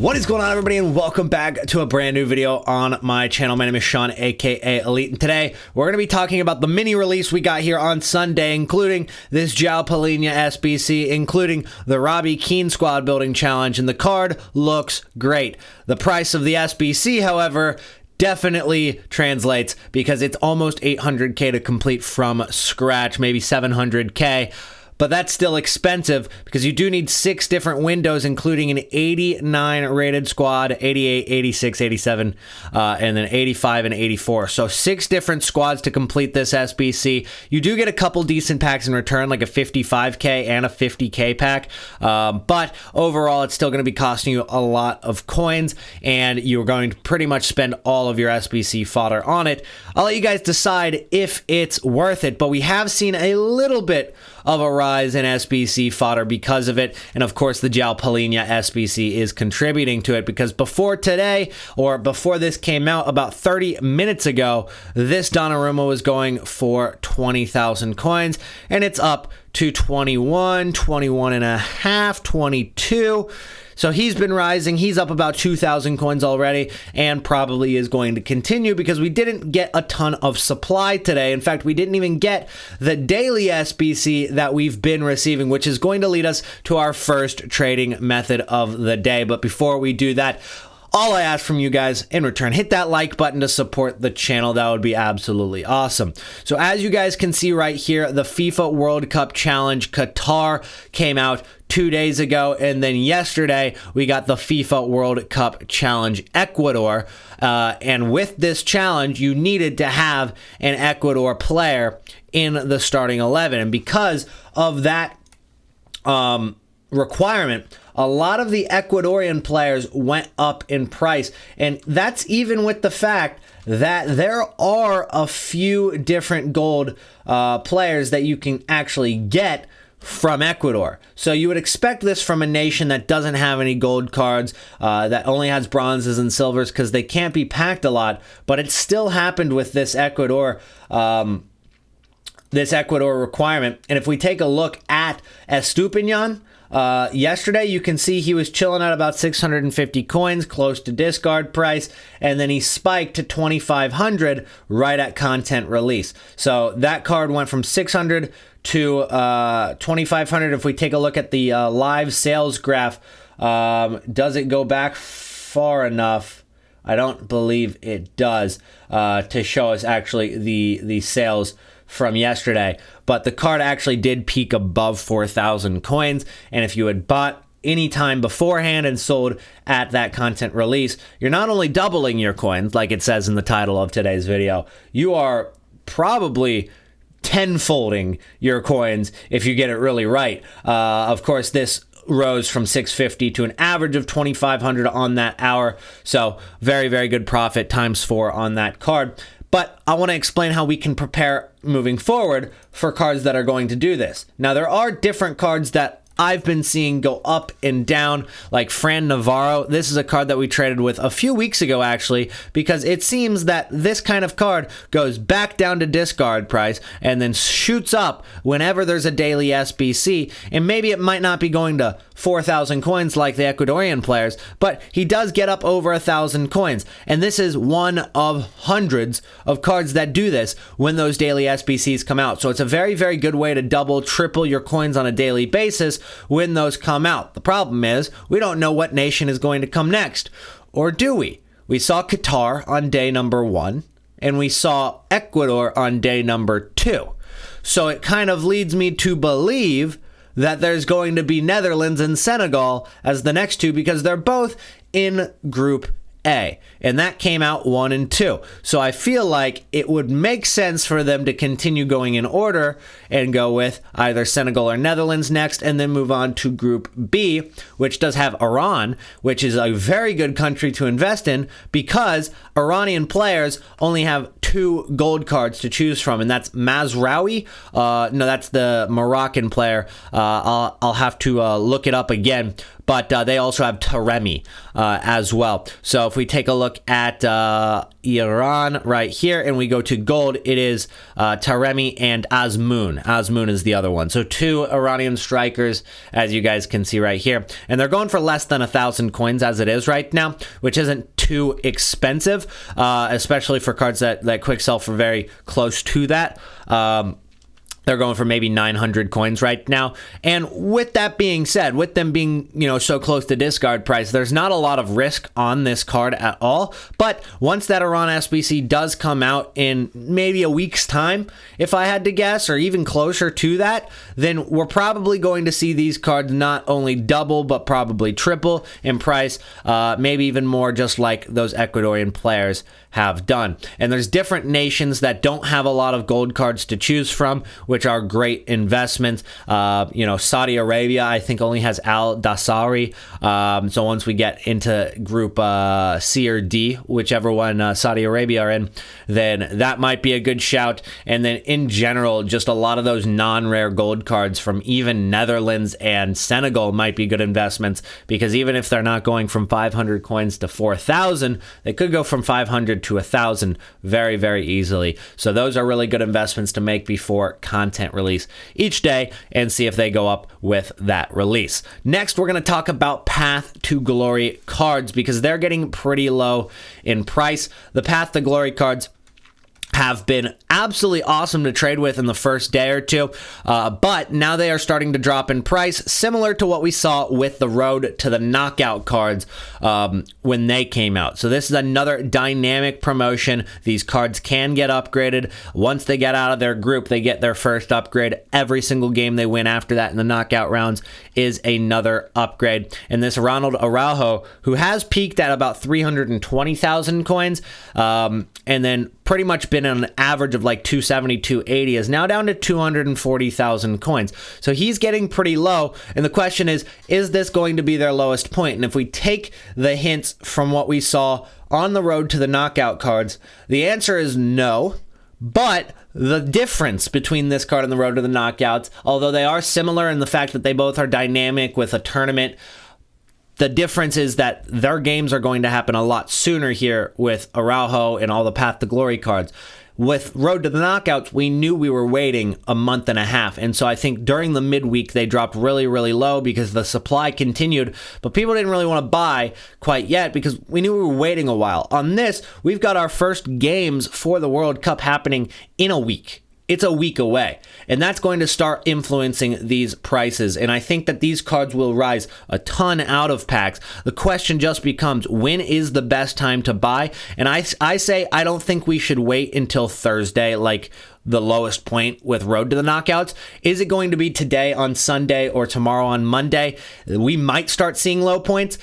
What is going on, everybody, and welcome back to a brand new video on my channel. My name is Sean, aka Elite, and today we're going to be talking about the mini release we got here on Sunday, including this palhinha SBC, including the Robbie Keane squad building challenge, and the card looks great. The price of the SBC, however, definitely translates because it's almost 800k to complete from scratch, maybe 700k. But that's still expensive because you do need 6 different windows, including an 89 rated squad, 88, 86, 87, and then 85 and 84. So 6 different squads to complete this SBC. You do get a couple decent packs in return, like a 55k and a 50k pack. But overall, it's still going to be costing you a lot of coins, and you're going to pretty much spend all of your SBC fodder on it. I'll let you guys decide if it's worth it, but we have seen a little bit of a rise in SBC fodder because of it, and of course the palhinha SBC is contributing to it, because before today, or before this came out about 30 minutes ago, this Donnarumma was going for 20,000 coins, and it's up to 21, 21 and a half, 22. So he's been rising. He's up about 2,000 coins already, and probably is going to continue because we didn't get a ton of supply today. In fact, we didn't even get the daily SBC that we've been receiving, which is going to lead us to our first trading method of the day. But before we do that, all I ask from you guys in return, hit that like button to support the channel. That would be absolutely awesome. So as you guys can see right here, the FIFA World Cup Challenge Qatar came out 2 days ago, and then yesterday we got the FIFA World Cup Challenge Ecuador, and with this challenge you needed to have an Ecuador player in the starting 11, and because of that requirement, a lot of the Ecuadorian players went up in price, and that's even with the fact that there are a few different gold players that you can actually get from Ecuador. So you would expect this from a nation that doesn't have any gold cards, that only has bronzes and silvers, because they can't be packed a lot, but it still happened with this Ecuador requirement. And if we take a look at Estupiñán, yesterday you can see he was chilling at about 650 coins, close to discard price, and then he spiked to 2,500 right at content release. So that card went from 600 to 2,500. If we take a look at the live sales graph, does it go back far enough? I don't believe it does, to show us actually the sales from yesterday, but the card actually did peak above 4,000 coins, and if you had bought any time beforehand and sold at that content release, you're not only doubling your coins like it says in the title of today's video, you are probably tenfolding your coins if you get it really right. Of course, this rose from 650 to an average of 2,500 on that hour, so very, very good profit times 4 on that card. But I want to explain how we can prepare moving forward for cards that are going to do this. Now, there are different cards that I've been seeing go up and down, like Fran Navarro. This is a card that we traded with a few weeks ago, actually, because it seems that this kind of card goes back down to discard price and then shoots up whenever there's a daily SBC. And maybe it might not be going to 4,000 coins like the Ecuadorian players, but he does get up over 1,000 coins. And this is one of hundreds of cards that do this when those daily SBCs come out. So it's a very, very good way to double, triple your coins on a daily basis when those come out. The problem is we don't know what nation is going to come next, or do we? We saw Qatar on day number 1, and we saw Ecuador on day number 2. So it kind of leads me to believe that there's going to be Netherlands and Senegal as the next 2, because they're both in Group A, and that came out 1 and 2. So I feel like it would make sense for them to continue going in order and go with either Senegal or Netherlands next, and then move on to Group B, which does have Iran, which is a very good country to invest in because Iranian players only have 2 gold cards to choose from, and that's Mazraoui. No, that's the Moroccan player. I'll have to look it up again. But they also have Taremi as well. So if we take a look at Iran right here, and we go to gold. It is Taremi and Azmoun. Azmoun is the other one. So 2 Iranian strikers, as you guys can see right here. And they're going for less than 1,000 coins as it is right now, which isn't too expensive, especially for cards that quick sell for very close to that. They're going for maybe 900 coins right now. And with that being said, with them being, so close to discard price, there's not a lot of risk on this card at all. But once that Iran SBC does come out in maybe a week's time, if I had to guess, or even closer to that, then we're probably going to see these cards not only double, but probably triple in price, maybe even more, just like those Ecuadorian players have done. And there's different nations that don't have a lot of gold cards to choose from, which are great investments. Saudi Arabia, I think, only has Al Dasari. So once we get into group C or D, whichever one Saudi Arabia are in, then that might be a good shout. And then in general, just a lot of those non-rare gold cards from even Netherlands and Senegal might be good investments, because even if they're not going from 500 coins to 4,000, they could go from 500 to 1,000 very, very easily. So those are really good investments to make before content release each day, and see if they go up with that release. Next, we're going to talk about Path to Glory cards, because they're getting pretty low in price. The Path to Glory cards have been absolutely awesome to trade with in the first day or two, but now they are starting to drop in price, similar to what we saw with the Road to the Knockout cards when they came out. So this is another dynamic promotion. These cards can get upgraded. Once they get out of their group, they get their first upgrade. Every single game they win after that in the knockout rounds is another upgrade. And this Ronald Araujo, who has peaked at about 320,000 coins, and then pretty much been on an average of like 270, 280, is now down to 240,000 coins. So he's getting pretty low. And the question is this going to be their lowest point? And if we take the hints from what we saw on the Road to the Knockout cards, the answer is no. But the difference between this card and the Road to the Knockouts, although they are similar in the fact that they both are dynamic with a tournament, the difference is that their games are going to happen a lot sooner here with Araujo and all the Path to Glory cards. With Road to the Knockouts, we knew we were waiting a month and a half. And so I think during the midweek, they dropped really, really low because the supply continued. But people didn't really want to buy quite yet because we knew we were waiting a while. On this, we've got our first games for the World Cup happening in a week. It's a week away, and that's going to start influencing these prices. And I think that these cards will rise a ton out of packs. The question just becomes, when is the best time to buy? And I say I don't think we should wait until Thursday, like the lowest point with Road to the Knockouts. Is it going to be today on Sunday or tomorrow on Monday? We might start seeing low points.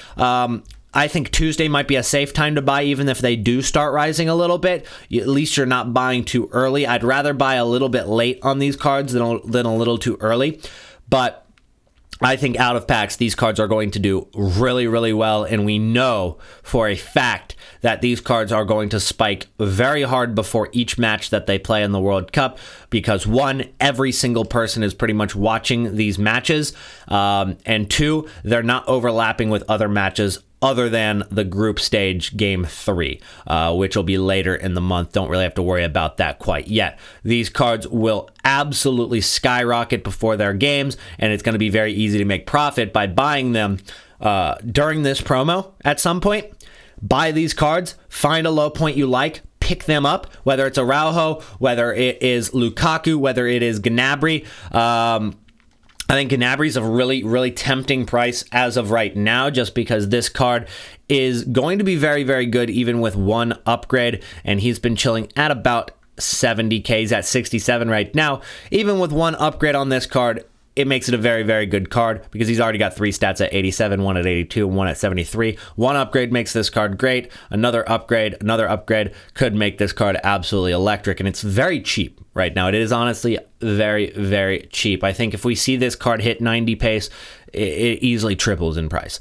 I think Tuesday might be a safe time to buy, even if they do start rising a little bit. At least you're not buying too early. I'd rather buy a little bit late on these cards than a little too early. But I think out of packs, these cards are going to do really, really well. And we know for a fact that these cards are going to spike very hard before each match that they play in the World Cup. Because one, every single person is pretty much watching these matches. And two, they're not overlapping with other matches other than the group stage game 3, which will be later in the month. Don't really have to worry about that quite yet. These cards will absolutely skyrocket before their games, and it's going to be very easy to make profit by buying them during this promo at some point. Buy these cards, find a low point you like, pick them up, whether it's Araujo, whether it is Lukaku, whether it is Gnabry. I think Gnabry's a really, really tempting price as of right now, just because this card is going to be very, very good even with one upgrade, and he's been chilling at about 70K. He's at 67 right now. Even with one upgrade on this card, it makes it a very, very good card because he's already got 3 stats at 87, 1 at 82, 1 at 73. One upgrade makes this card great. Another upgrade could make this card absolutely electric, and it's very cheap right now. It is honestly very, very cheap. I think if we see this card hit 90 pace, it easily triples in price.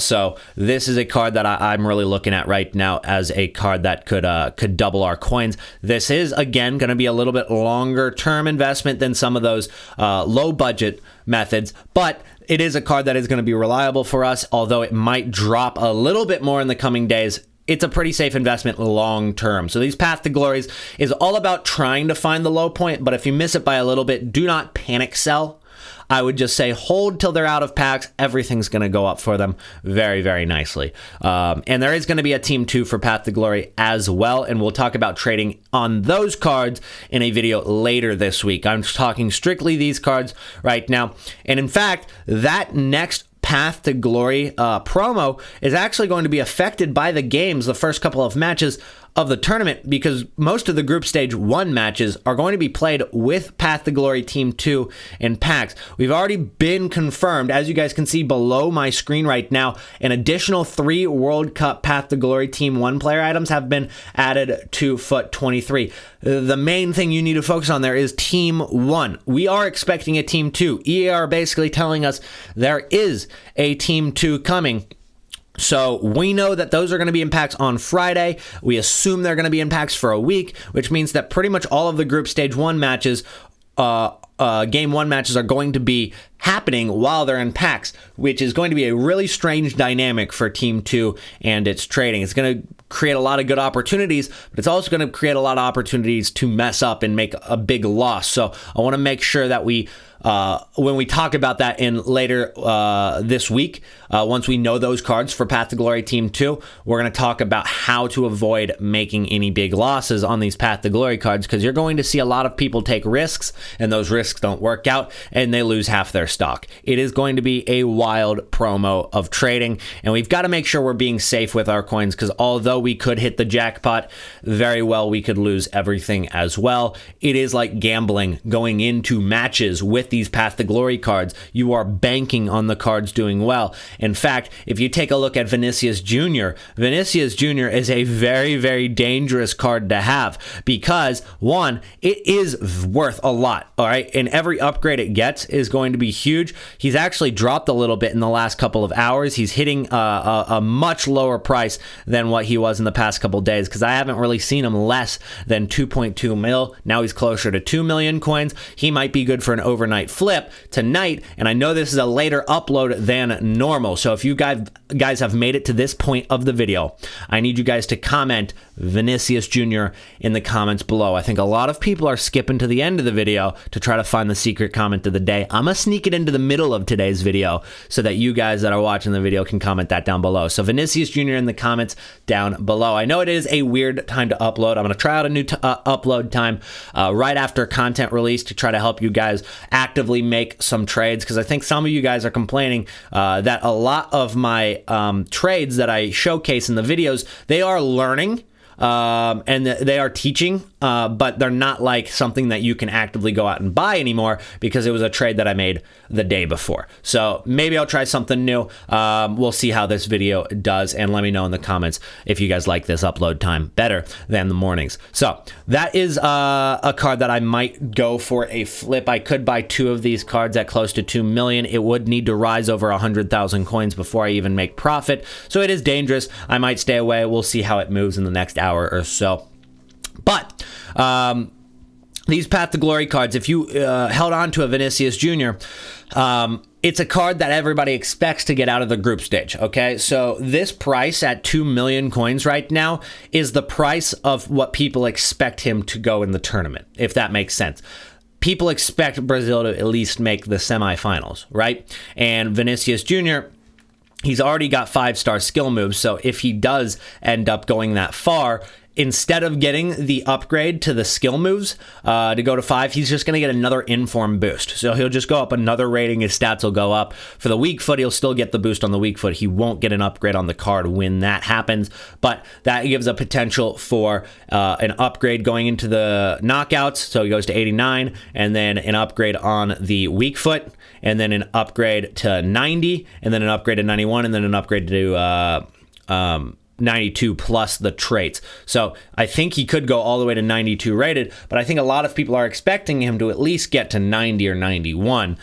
So this is a card that I'm really looking at right now as a card that could double our coins. This is, again, going to be a little bit longer term investment than some of those low budget methods, but it is a card that is going to be reliable for us, although it might drop a little bit more in the coming days. it's a pretty safe investment long term. So these Path to Glories is all about trying to find the low point, but if you miss it by a little bit, do not panic sell. I would just say hold till they're out of packs. Everything's going to go up for them very, very nicely. And there is going to be a Team 2 for Path to Glory as well, and we'll talk about trading on those cards in a video later this week. I'm talking strictly these cards right now. And in fact, that next Path to Glory promo is actually going to be affected by the games, the first couple of matches of the tournament, because most of the group stage 1 matches are going to be played with Path to Glory Team 2 in packs. We've already been confirmed, as you guys can see below my screen right now, an additional 3 World Cup Path to Glory Team 1 player items have been added to Foot 23. The main thing you need to focus on there is Team 1. We are expecting a Team 2. EA are basically telling us there is a Team 2 coming. So we know that those are going to be in packs on Friday. We assume they're going to be in packs for a week, which means that pretty much all of the group stage 1 matches, game 1 matches are going to be happening while they're in packs, which is going to be a really strange dynamic for Team 2 and its trading. It's going to create a lot of good opportunities, but it's also going to create a lot of opportunities to mess up and make a big loss. So I want to make sure that we when we talk about that in later this week, once we know those cards for Path to Glory Team 2, we're going to talk about how to avoid making any big losses on these Path to Glory cards, because you're going to see a lot of people take risks, and those risks don't work out, and they lose half their stock. It is going to be a wild promo of trading, and we've got to make sure we're being safe with our coins, because although we could hit the jackpot, very well we could lose everything as well. It is like gambling going into matches with these Path to Glory cards. You are banking on the cards doing well. In fact, if you take a look at Vinicius Jr., Vinicius Jr. is a very, very dangerous card to have, because one, it is worth a lot, all right? And every upgrade it gets is going to be huge. He's actually dropped a little bit in the last couple of hours. He's hitting a much lower price than what he was in the past couple days, because I haven't really seen him less than 2.2 mil. Now he's closer to 2 million coins. He might be good for an overnight flip tonight, and I know this is a later upload than normal, so if you guys have made it to this point of the video, I need you guys to comment Vinicius Jr. in the comments below. I think a lot of people are skipping to the end of the video to try to find the secret comment of the day. I'm gonna sneak it into the middle of today's video so that you guys that are watching the video can comment that down below. So Vinicius Jr. in the comments down below. I know it is a weird time to upload. I'm gonna try out a new upload time right after content release to try to help you guys actively make some trades, because I think some of you guys are complaining that a lot of my trades that I showcase in the videos, they are learning and they are teaching, but they're not like something that you can actively go out and buy anymore, because it was a trade that I made the day before. So maybe I'll try something new. We'll see how this video does, and let me know in the comments if you guys like this upload time better than the mornings. So that is a card that I might go for a flip. I could buy 2 of these cards at close to 2 million. It would need to rise over 100,000 coins before I even make profit. So it is dangerous. I might stay away. We'll see how it moves in the next hour or so. But these Path to Glory cards, if you held on to a Vinicius Jr., it's a card that everybody expects to get out of the group stage, okay? So this price at 2 million coins right now is the price of what people expect him to go in the tournament, if that makes sense. People expect Brazil to at least make the semifinals, right? And Vinicius Jr., he's already got 5-star skill moves, so if he does end up going that far, instead of getting the upgrade to the skill moves to go to 5, he's just going to get another inform boost. So he'll just go up another rating. His stats will go up. For the weak foot, he'll still get the boost on the weak foot. He won't get an upgrade on the card when that happens, but that gives a potential for an upgrade going into the knockouts. So he goes to 89, and then an upgrade on the weak foot, and then an upgrade to 90, and then an upgrade to 91, and then an upgrade to 92 plus the traits. So I think he could go all the way to 92 rated, but I think a lot of people are expecting him to at least get to 90 or 91,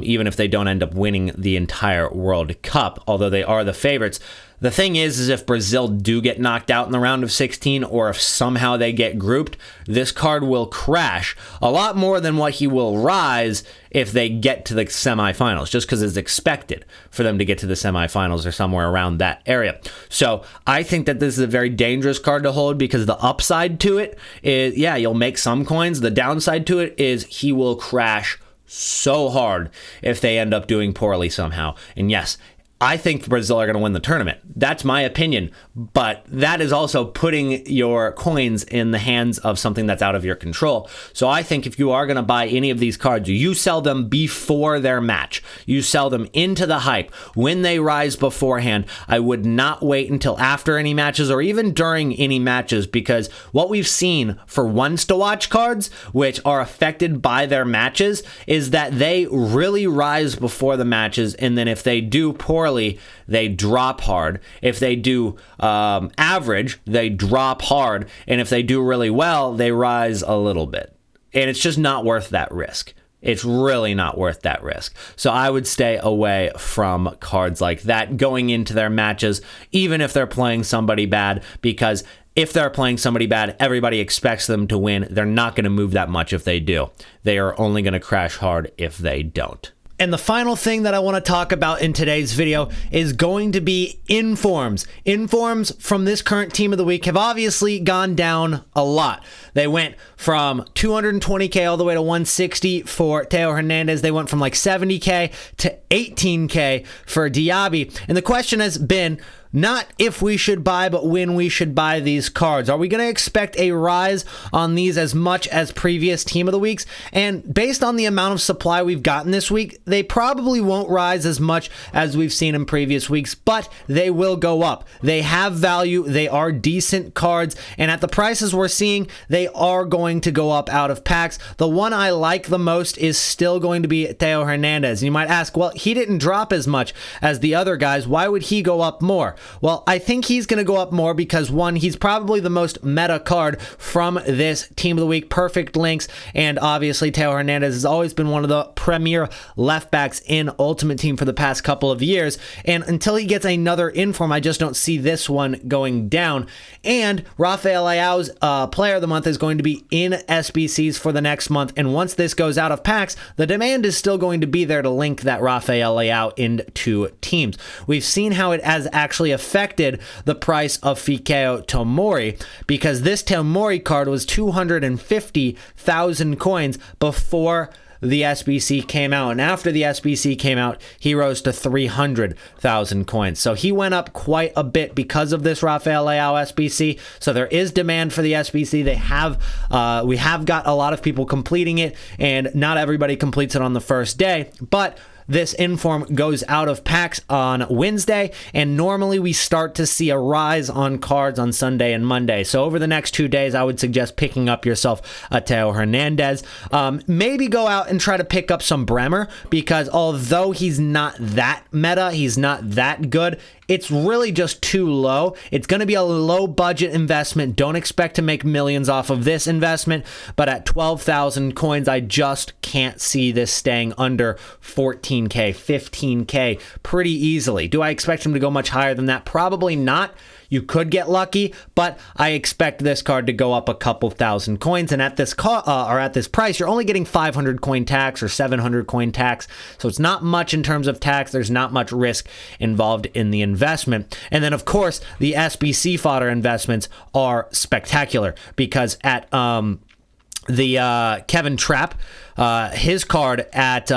even if they don't end up winning the entire World Cup, although they are the favorites. The thing is if Brazil do get knocked out in the round of 16, or if somehow they get grouped, this card will crash a lot more than what he will rise if they get to the semifinals, just because it's expected for them to get to the semifinals or somewhere around that area. So I think that this is a very dangerous card to hold, because the upside to it is, yeah, you'll make some coins. The downside to it is he will crash so hard if they end up doing poorly somehow. And yes, I think Brazil are going to win the tournament. That's my opinion. But that is also putting your coins in the hands of something that's out of your control. So I think if you are going to buy any of these cards, you sell them before their match. You sell them into the hype when they rise beforehand. I would not wait until after any matches or even during any matches, because what we've seen for ones to watch cards, which are affected by their matches, is that they really rise before the matches. And then if they do poorly, they drop hard. If they do average, they drop hard. And if they do really well, they rise a little bit. And it's just not worth that risk. It's really not worth that risk. So I would stay away from cards like that going into their matches, even if they're playing somebody bad, because if they're playing somebody bad, everybody expects them to win. They're not going to move that much if they do. They are only going to crash hard if they don't. And the final thing that I want to talk about in today's video is going to be informs. Informs from this current team of the week have obviously gone down a lot. They went from 220K all the way to 160 for Theo Hernandez. They went from like 70K to 18K for Diaby. And the question has been, not if we should buy, but when we should buy these cards. Are we going to expect a rise on these as much as previous team of the weeks? And based on the amount of supply we've gotten this week, they probably won't rise as much as we've seen in previous weeks, but they will go up. They have value. They are decent cards. And at the prices we're seeing, they are going to go up out of packs. The one I like the most is still going to be Theo Hernandez. And you might ask, well, he didn't drop as much as the other guys. Why would he go up more? Well, I think he's going to go up more because, one, he's probably the most meta card from this Team of the Week. Perfect links, and obviously Theo Hernandez has always been one of the premier left backs in Ultimate Team for the past couple of years, and until he gets another inform, I just don't see this one going down. And Rafael Leao's Player of the Month is going to be in SBCs for the next month, and once this goes out of packs, the demand is still going to be there to link that Rafael Leao into teams. We've seen how it has actually affected the price of Fikayo Tomori, because this Tomori card was 250,000 coins before the SBC came out, and after the SBC came out, he rose to 300,000 coins. So he went up quite a bit because of this Rafael Leao SBC. So there is demand for the SBC. We have got a lot of people completing it, and not everybody completes it on the first day, but this inform goes out of packs on Wednesday, and normally we start to see a rise on cards on Sunday and Monday. So over the next 2 days, I would suggest picking up yourself a Theo Hernandez. Maybe go out and try to pick up some Bremer, because although he's not that meta, he's not that good, it's really just too low. It's going to be a low budget investment. Don't expect to make millions off of this investment, but at 12,000 coins, I just can't see this staying under 14K, 15K pretty easily. Do I expect him to go much higher than that? Probably not. You could get lucky, but I expect this card to go up a couple thousand coins, and at this at this price, you're only getting 500 coin tax or 700 coin tax, so it's not much in terms of tax. There's not much risk involved in the investment. And then, of course, the SBC fodder investments are spectacular, because at the Kevin Trapp, his card at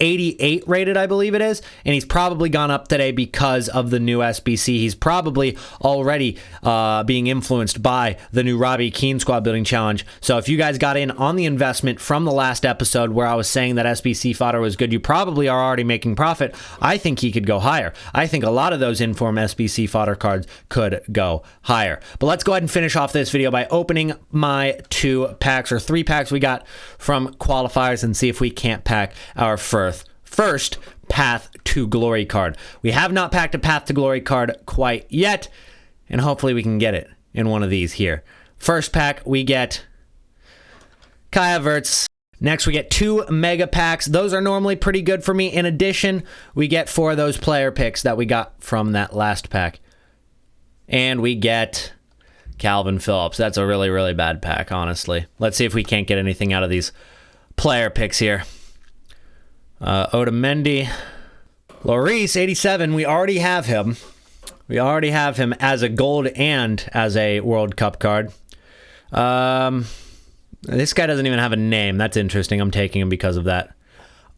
88 rated, I believe it is, and he's probably gone up today because of the new SBC. He's probably already being influenced by the new Robbie Keane squad building challenge. So if you guys got in on the investment from the last episode where I was saying that SBC fodder was good, you probably are already making profit. I think he could go higher. I think a lot of those inform SBC fodder cards could go higher. But let's go ahead and finish off this video by opening my 2 packs, or 3 packs we got from qualifiers, and see if we can't pack our first Path to Glory card. We have not packed a Path to Glory card quite yet, and hopefully we can get it in one of these here. First pack, we get Kai Havertz. Next, we get 2 mega packs. Those are normally pretty good for me. In addition, we get 4 of those player picks that we got from that last pack. And we get Calvin Phillips. That's a really, really bad pack, honestly. Let's see if we can't get anything out of these player picks here. Otamendi. Lloris, 87. We already have him. We already have him as a gold and as a World Cup card. This guy doesn't even have a name. That's interesting. I'm taking him because of that.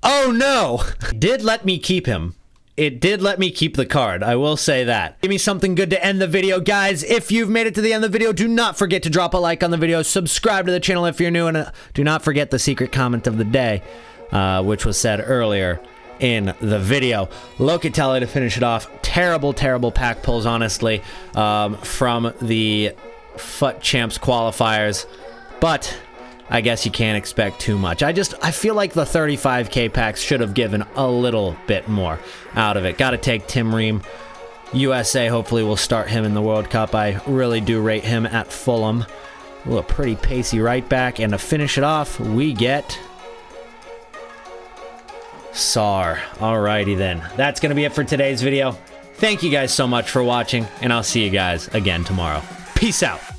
Oh, no! It did let me keep him. It did let me keep the card. I will say that. Give me something good to end the video. Guys, if you've made it to the end of the video, do not forget to drop a like on the video. Subscribe to the channel if you're new. And do not forget the secret comment of the day, which was said earlier in the video. Locatelli to finish it off. Terrible, terrible pack pulls, honestly, from the FUT Champs qualifiers. But I guess you can't expect too much. I feel like the 35k packs should have given a little bit more out of it. Got to take Tim Ream. USA hopefully will start him in the World Cup. I really do rate him at Fulham. Ooh, a pretty pacey right back. And to finish it off, we get Sar. Alrighty then. That's going to be it for today's video. Thank you guys so much for watching, and I'll see you guys again tomorrow. Peace out.